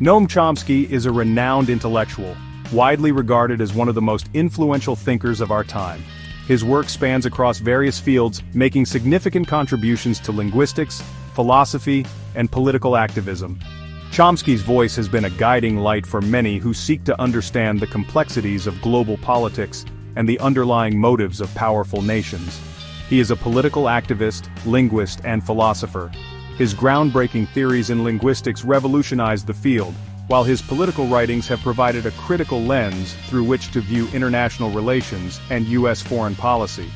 Noam Chomsky is a renowned intellectual, widely regarded as one of the most influential thinkers of our time. His work spans across various fields, making significant contributions to linguistics, philosophy, and political activism. Chomsky's voice has been a guiding light for many who seek to understand the complexities of global politics and the underlying motives of powerful nations. He is a political activist, linguist, and philosopher. His groundbreaking theories in linguistics revolutionized the field, while his political writings have provided a critical lens through which to view international relations and U.S. foreign policy.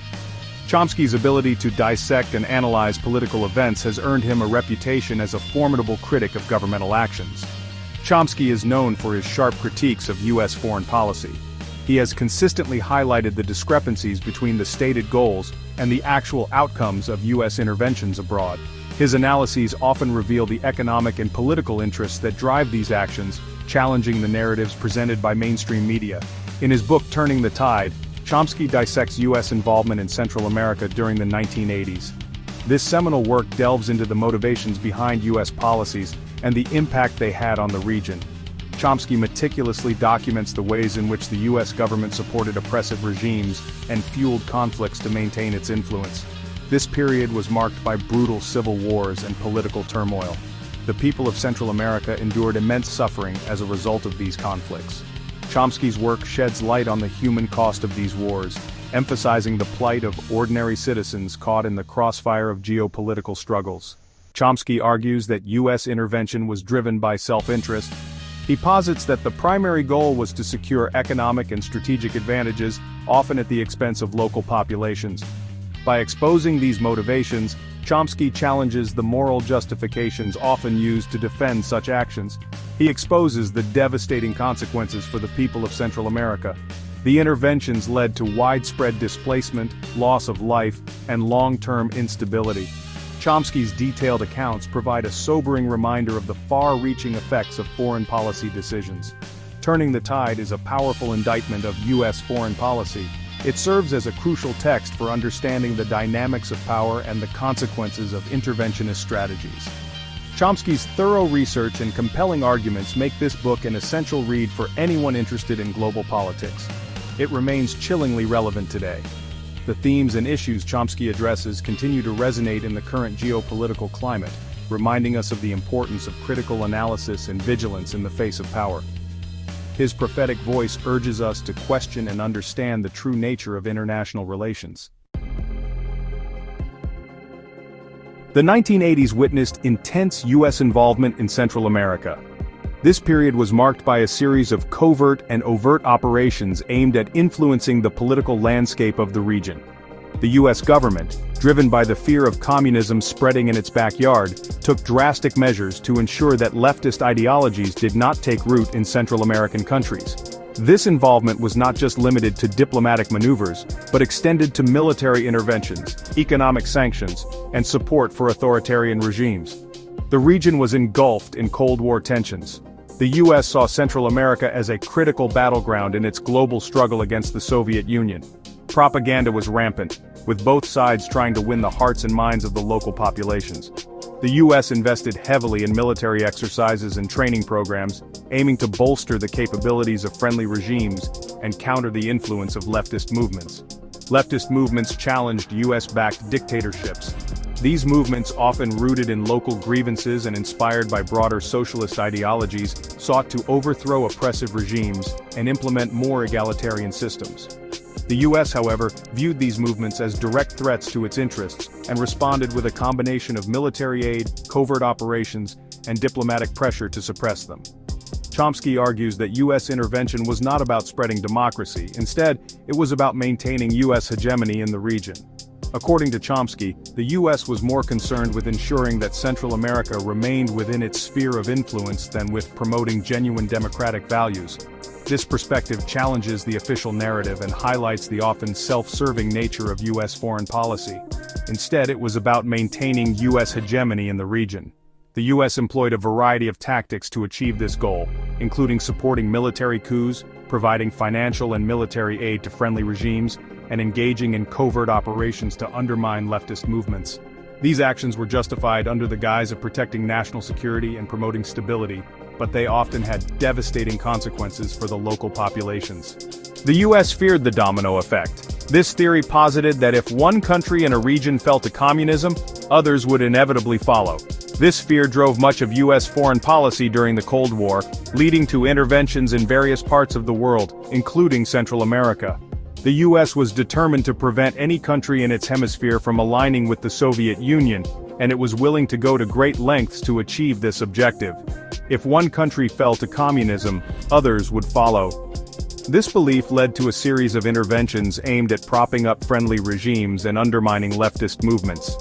Chomsky's ability to dissect and analyze political events has earned him a reputation as a formidable critic of governmental actions. Chomsky is known for his sharp critiques of U.S. foreign policy. He has consistently highlighted the discrepancies between the stated goals and the actual outcomes of U.S. interventions abroad. His analyses often reveal the economic and political interests that drive these actions, challenging the narratives presented by mainstream media. In his book Turning the Tide, Chomsky dissects U.S. involvement in Central America during the 1980s. This seminal work delves into the motivations behind U.S. policies and the impact they had on the region. Chomsky meticulously documents the ways in which the U.S. government supported oppressive regimes and fueled conflicts to maintain its influence. This period was marked by brutal civil wars and political turmoil. The people of Central America endured immense suffering as a result of these conflicts. Chomsky's work sheds light on the human cost of these wars, emphasizing the plight of ordinary citizens caught in the crossfire of geopolitical struggles. Chomsky argues that U.S. intervention was driven by self-interest. He posits that the primary goal was to secure economic and strategic advantages, often at the expense of local populations. By exposing these motivations, Chomsky challenges the moral justifications often used to defend such actions. He exposes the devastating consequences for the people of Central America. The interventions led to widespread displacement, loss of life, and long-term instability. Chomsky's detailed accounts provide a sobering reminder of the far-reaching effects of foreign policy decisions. Turning the Tide is a powerful indictment of U.S. foreign policy. It serves as a crucial text for understanding the dynamics of power and the consequences of interventionist strategies. Chomsky's thorough research and compelling arguments make this book an essential read for anyone interested in global politics. It remains chillingly relevant today. The themes and issues Chomsky addresses continue to resonate in the current geopolitical climate, reminding us of the importance of critical analysis and vigilance in the face of power. His prophetic voice urges us to question and understand the true nature of international relations. The 1980s witnessed intense U.S. involvement in Central America. This period was marked by a series of covert and overt operations aimed at influencing the political landscape of the region. The U.S. government, driven by the fear of communism spreading in its backyard, took drastic measures to ensure that leftist ideologies did not take root in Central American countries. This involvement was not just limited to diplomatic maneuvers, but extended to military interventions, economic sanctions, and support for authoritarian regimes. The region was engulfed in Cold War tensions. The U.S. saw Central America as a critical battleground in its global struggle against the Soviet Union. Propaganda was rampant, with both sides trying to win the hearts and minds of the local populations. The U.S. invested heavily in military exercises and training programs, aiming to bolster the capabilities of friendly regimes and counter the influence of leftist movements. Leftist movements challenged U.S.-backed dictatorships. These movements, often rooted in local grievances and inspired by broader socialist ideologies, sought to overthrow oppressive regimes and implement more egalitarian systems. The U.S., however, viewed these movements as direct threats to its interests and responded with a combination of military aid, covert operations, and diplomatic pressure to suppress them. Chomsky argues that U.S. intervention was not about spreading democracy. Instead, it was about maintaining U.S. hegemony in the region. According to Chomsky, the U.S. was more concerned with ensuring that Central America remained within its sphere of influence than with promoting genuine democratic values. This perspective challenges the official narrative and highlights the often self-serving nature of U.S. foreign policy. Instead, it was about maintaining U.S. hegemony in the region. The U.S. employed a variety of tactics to achieve this goal, including supporting military coups, providing financial and military aid to friendly regimes, and engaging in covert operations to undermine leftist movements. These actions were justified under the guise of protecting national security and promoting stability, but they often had devastating consequences for the local populations. The US feared the domino effect. This theory posited that if one country in a region fell to communism, others would inevitably follow. This fear drove much of US foreign policy during the Cold War, leading to interventions in various parts of the world, including Central America. The US was determined to prevent any country in its hemisphere from aligning with the Soviet Union, and it was willing to go to great lengths to achieve this objective. If one country fell to communism, others would follow. This belief led to a series of interventions aimed at propping up friendly regimes and undermining leftist movements.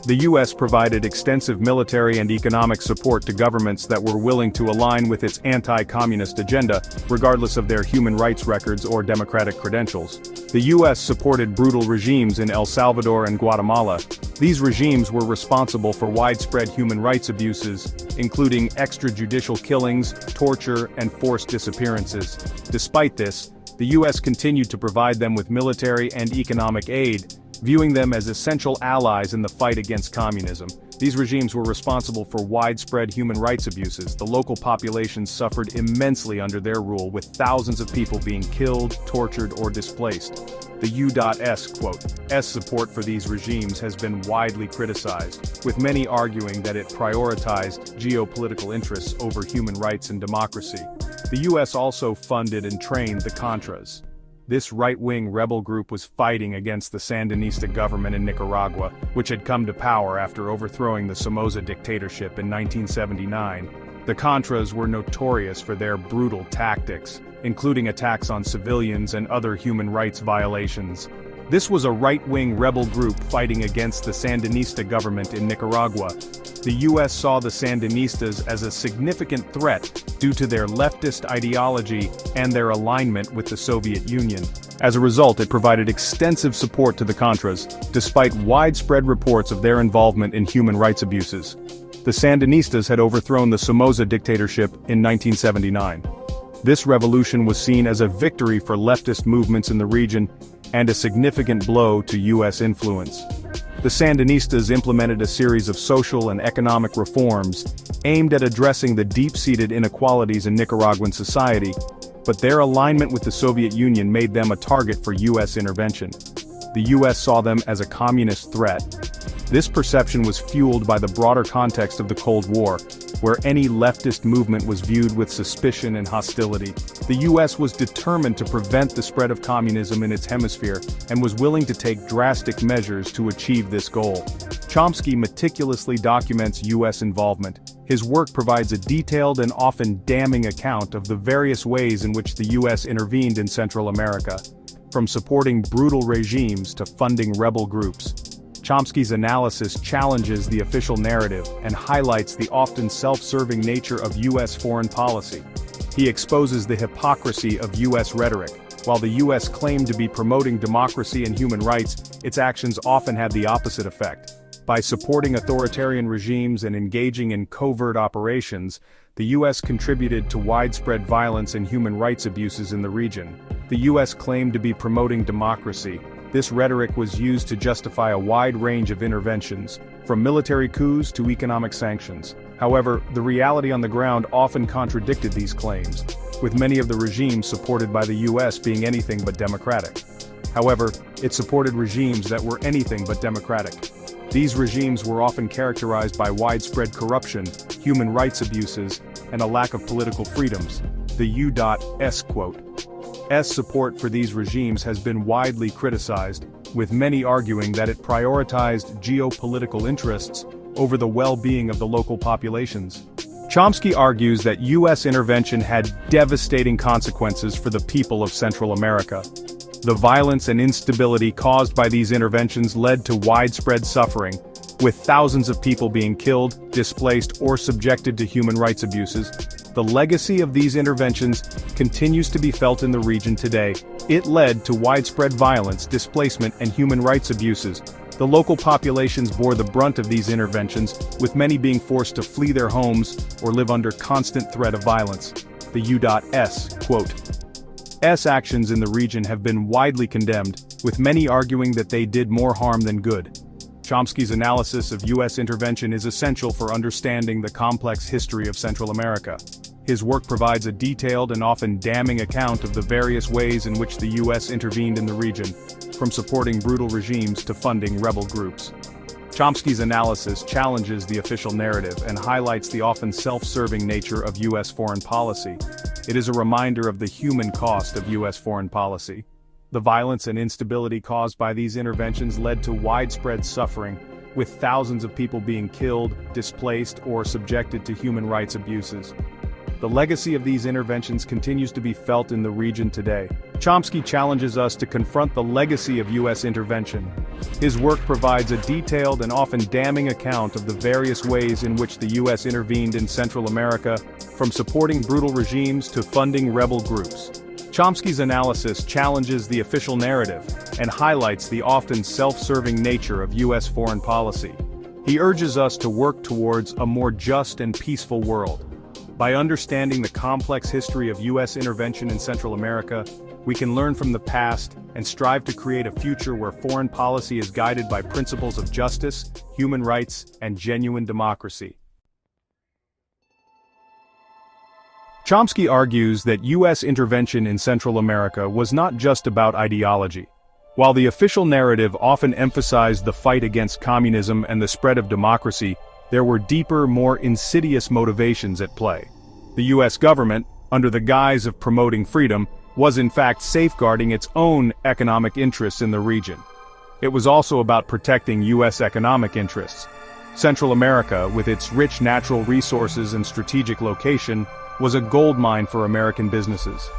The US provided extensive military and economic support to governments that were willing to align with its anti-communist agenda, regardless of their human rights records or democratic credentials. The US supported brutal regimes in El Salvador and Guatemala. These regimes were responsible for widespread human rights abuses, including extrajudicial killings, torture, and forced disappearances. Despite this, the US continued to provide them with military and economic aid, viewing them as essential allies in the fight against communism. These regimes were responsible for widespread human rights abuses. The local populations suffered immensely under their rule, with thousands of people being killed, tortured, or displaced. The U.S. quote, "S support for these regimes has been widely criticized, with many arguing that it prioritized geopolitical interests over human rights and democracy." The U.S. also funded and trained the Contras. This right-wing rebel group was fighting against the Sandinista government in Nicaragua, which had come to power after overthrowing the Somoza dictatorship in 1979. The Contras were notorious for their brutal tactics, including attacks on civilians and other human rights violations. This was a right-wing rebel group fighting against the Sandinista government in Nicaragua. The US saw the Sandinistas as a significant threat due to their leftist ideology and their alignment with the Soviet Union. As a result, it provided extensive support to the Contras, despite widespread reports of their involvement in human rights abuses. The Sandinistas had overthrown the Somoza dictatorship in 1979. This revolution was seen as a victory for leftist movements in the region and a significant blow to US influence. The Sandinistas implemented a series of social and economic reforms aimed at addressing the deep-seated inequalities in Nicaraguan society, but their alignment with the Soviet Union made them a target for US intervention. The US saw them as a communist threat. This perception was fueled by the broader context of the Cold War, where any leftist movement was viewed with suspicion and hostility. The US was determined to prevent the spread of communism in its hemisphere and was willing to take drastic measures to achieve this goal. Chomsky meticulously documents US involvement. His work provides a detailed and often damning account of the various ways in which the US intervened in Central America, from supporting brutal regimes to funding rebel groups. Chomsky's analysis challenges the official narrative and highlights the often self-serving nature of US foreign policy. He exposes the hypocrisy of US rhetoric. While the US claimed to be promoting democracy and human rights, its actions often had the opposite effect. By supporting authoritarian regimes and engaging in covert operations, the US contributed to widespread violence and human rights abuses in the region. The US claimed to be promoting democracy. This rhetoric was used to justify a wide range of interventions, from military coups to economic sanctions. However, the reality on the ground often contradicted these claims, with many of the regimes supported by the US being anything but democratic. However, it supported regimes that were anything but democratic. These regimes were often characterized by widespread corruption, human rights abuses, and a lack of political freedoms. The U.S. quote, "S support for these regimes has been widely criticized, with many arguing that it prioritized geopolitical interests over the well-being of the local populations." Chomsky argues that US intervention had devastating consequences for the people of Central America. The violence and instability caused by these interventions led to widespread suffering, with thousands of people being killed, displaced, or subjected to human rights abuses. The legacy of these interventions continues to be felt in the region today. It led to widespread violence, displacement, and human rights abuses. The local populations bore the brunt of these interventions, with many being forced to flee their homes or live under constant threat of violence. The U.S. quote, "S actions in the region have been widely condemned, with many arguing that they did more harm than good." Chomsky's analysis of US intervention is essential for understanding the complex history of Central America. His work provides a detailed and often damning account of the various ways in which the U.S. intervened in the region, from supporting brutal regimes to funding rebel groups. Chomsky's analysis challenges the official narrative and highlights the often self-serving nature of U.S. foreign policy. It is a reminder of the human cost of U.S. foreign policy. The violence and instability caused by these interventions led to widespread suffering, with thousands of people being killed, displaced, or subjected to human rights abuses. The legacy of these interventions continues to be felt in the region today. Chomsky challenges us to confront the legacy of U.S. intervention. His work provides a detailed and often damning account of the various ways in which the U.S. intervened in Central America, from supporting brutal regimes to funding rebel groups. Chomsky's analysis challenges the official narrative and highlights the often self-serving nature of U.S. foreign policy. He urges us to work towards a more just and peaceful world. By understanding the complex history of U.S. intervention in Central America, we can learn from the past and strive to create a future where foreign policy is guided by principles of justice, human rights, and genuine democracy. Chomsky argues that U.S. intervention in Central America was not just about ideology. While the official narrative often emphasized the fight against communism and the spread of democracy, there were deeper, more insidious motivations at play. The U.S. government, under the guise of promoting freedom, was in fact safeguarding its own economic interests in the region. It was also about protecting U.S. economic interests. Central America, with its rich natural resources and strategic location, was a goldmine for American businesses.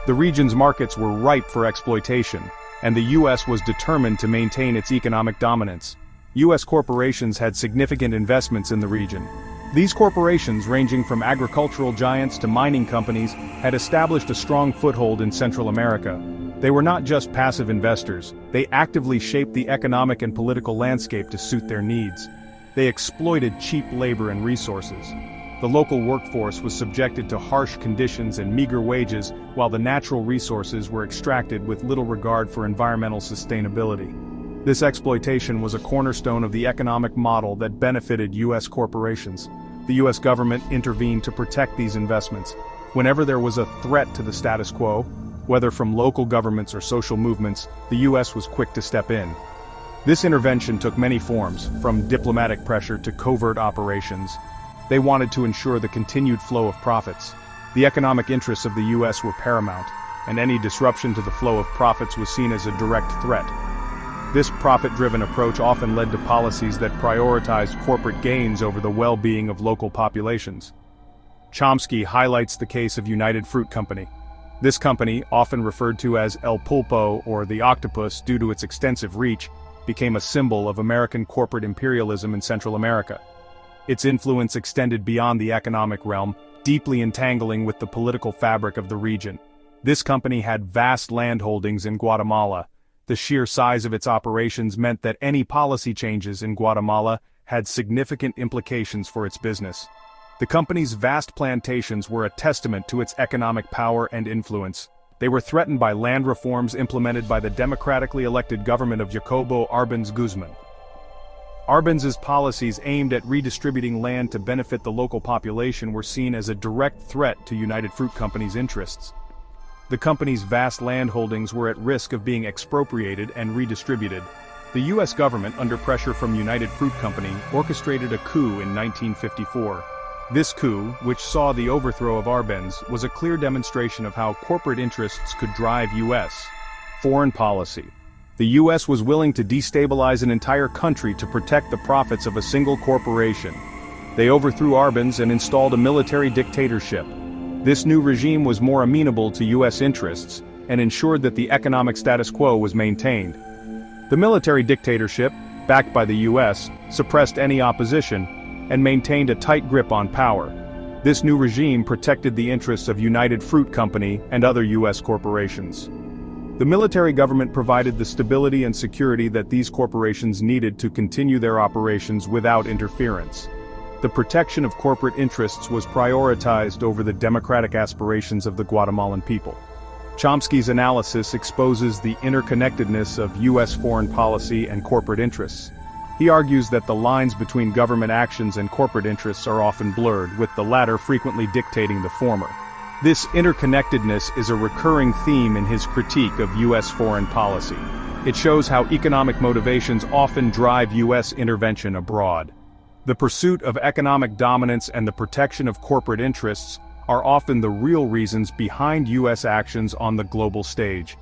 The region's markets were ripe for exploitation, and the U.S. was determined to maintain its economic dominance. U.S. corporations had significant investments in the region. These corporations, ranging from agricultural giants to mining companies, had established a strong foothold in Central America. They were not just passive investors, they actively shaped the economic and political landscape to suit their needs. They exploited cheap labor and resources. The local workforce was subjected to harsh conditions and meager wages, while the natural resources were extracted with little regard for environmental sustainability. This exploitation was a cornerstone of the economic model that benefited U.S. corporations. The U.S. government intervened to protect these investments. Whenever there was a threat to the status quo, whether from local governments or social movements, the U.S. was quick to step in. This intervention took many forms, from diplomatic pressure to covert operations. They wanted to ensure the continued flow of profits. The economic interests of the U.S. were paramount, and any disruption to the flow of profits was seen as a direct threat. This profit-driven approach often led to policies that prioritized corporate gains over the well-being of local populations. Chomsky highlights the case of United Fruit Company. This company, often referred to as El Pulpo or the Octopus due to its extensive reach, became a symbol of American corporate imperialism in Central America. Its influence extended beyond the economic realm, deeply entangling with the political fabric of the region. This company had vast land holdings in Guatemala. The sheer size of its operations meant that any policy changes in Guatemala had significant implications for its business. The company's vast plantations were a testament to its economic power and influence. They were threatened by land reforms implemented by the democratically elected government of Jacobo Arbenz Guzman. Arbenz's policies aimed at redistributing land to benefit the local population were seen as a direct threat to United Fruit Company's interests. The company's vast land holdings were at risk of being expropriated and redistributed. The U.S. government, under pressure from United Fruit Company, orchestrated a coup in 1954. This coup, which saw the overthrow of Arbenz, was a clear demonstration of how corporate interests could drive U.S. foreign policy. The U.S. was willing to destabilize an entire country to protect the profits of a single corporation. They overthrew Arbenz and installed a military dictatorship. This new regime was more amenable to U.S. interests and ensured that the economic status quo was maintained. The military dictatorship, backed by the U.S., suppressed any opposition and maintained a tight grip on power. This new regime protected the interests of United Fruit Company and other U.S. corporations. The military government provided the stability and security that these corporations needed to continue their operations without interference. The protection of corporate interests was prioritized over the democratic aspirations of the Guatemalan people. Chomsky's analysis exposes the interconnectedness of U.S. foreign policy and corporate interests. He argues that the lines between government actions and corporate interests are often blurred, with the latter frequently dictating the former. This interconnectedness is a recurring theme in his critique of U.S. foreign policy. It shows how economic motivations often drive U.S. intervention abroad. The pursuit of economic dominance and the protection of corporate interests are often the real reasons behind U.S. actions on the global stage.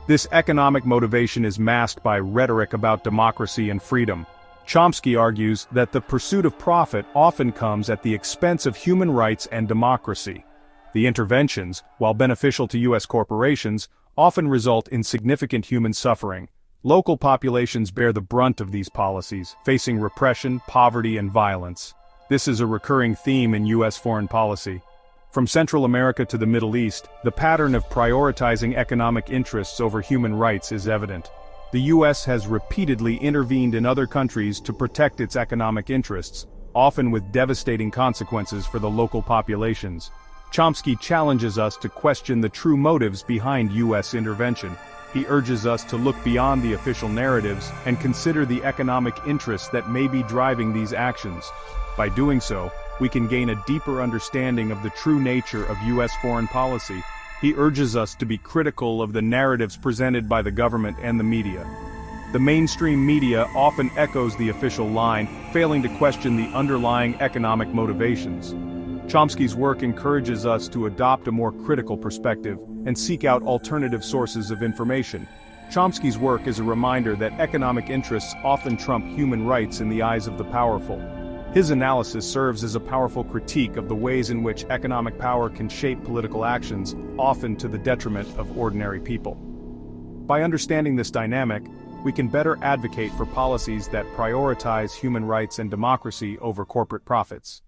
This economic motivation is masked by rhetoric about democracy and freedom. Chomsky argues that the pursuit of profit often comes at the expense of human rights and democracy. The interventions, while beneficial to U.S. corporations, often result in significant human suffering. Local populations bear the brunt of these policies, facing repression, poverty, and violence. This is a recurring theme in U.S. foreign policy. From Central America to the Middle East, the pattern of prioritizing economic interests over human rights is evident. The U.S. has repeatedly intervened in other countries to protect its economic interests, often with devastating consequences for the local populations. Chomsky challenges us to question the true motives behind U.S. intervention. He urges us to look beyond the official narratives and consider the economic interests that may be driving these actions. By doing so, we can gain a deeper understanding of the true nature of U.S. foreign policy. He urges us to be critical of the narratives presented by the government and the media. The mainstream media often echoes the official line, failing to question the underlying economic motivations. Chomsky's work encourages us to adopt a more critical perspective and seek out alternative sources of information. Chomsky's work is a reminder that economic interests often trump human rights in the eyes of the powerful. His analysis serves as a powerful critique of the ways in which economic power can shape political actions, often to the detriment of ordinary people. By understanding this dynamic, we can better advocate for policies that prioritize human rights and democracy over corporate profits.